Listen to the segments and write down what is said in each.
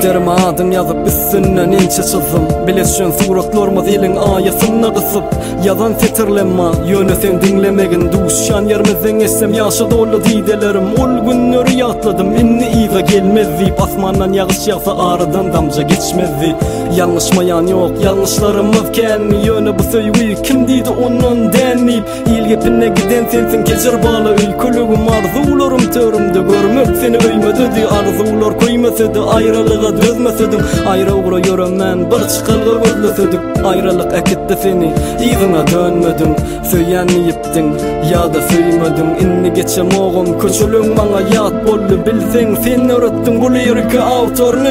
Defterime adım yazıp üstünden inçe çizdim. Bileşen suratlarımız ilin ayasını kısıp yazan setirlenme yönü sen dinlemegin duşan yermizden esem yaşı dolu didelerim ol günleri yatladım inni iza gelmezdi asmandan yağış yağsa ağrıdan damca geçmezdi yanlışmayan yok yanlışlarımız kendi yönü bu söyleyi kim deydi onun deneyip ilgepine giden sensin keçir bağlı ülkülüğüm arzularım törümde görmek seni öymedidi arzular koymasıdı ayrılığa dözmesedim ayrı uğra yörümen bir çıkalga gözlesedik ayrılık ekitte seni izine dönmedim söylenmeyiptin ya da söylemedim inni geçem oğum köçülüğün bana yat bollu bilsen sen öğrettin bu lirika autorunu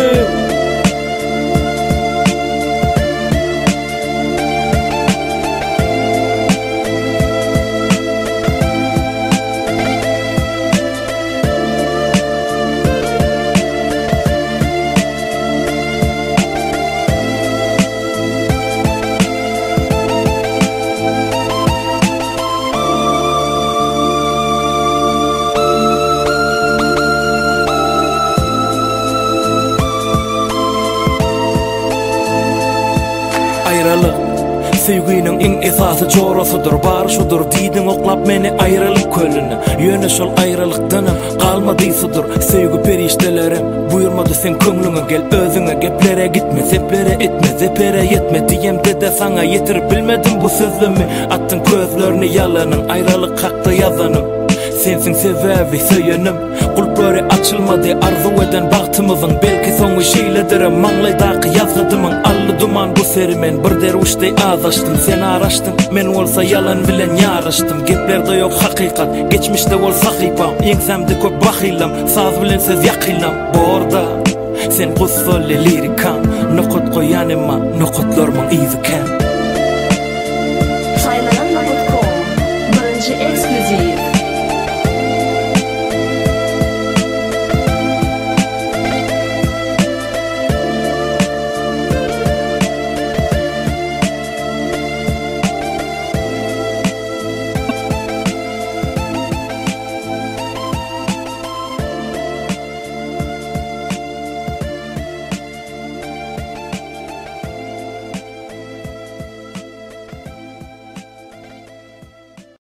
ayrılık sevginin en esası çorasıdır bar şudur diydin oklap meni ayrılık kölüne yöne şol ayrılıkdanım kalmadıysudur sevgi periştelerim buyurmadı sen kömlüne gel özüne geplere gitme seplere etme zepere yetme diyem de sana yetirip bilmedim bu sözümü attın közlerini yalanın ayrılık hakta yazanım sensin sebebi söylenim kulpları açılmadı arzu eden baktımızın belki sonu şeyledirim manglaydaki yazgıdımın allı duman bu serimen bir derviştey ağız açtım sen araştın men olsa yalan bilen yarıştım geplerde yok hakikat geçmişte ol sahipam yengsemde köp bahilam saz bilen söz yakilam bu orada sen kutsal lirikan nokut koyanıma nokutlarımın izi ken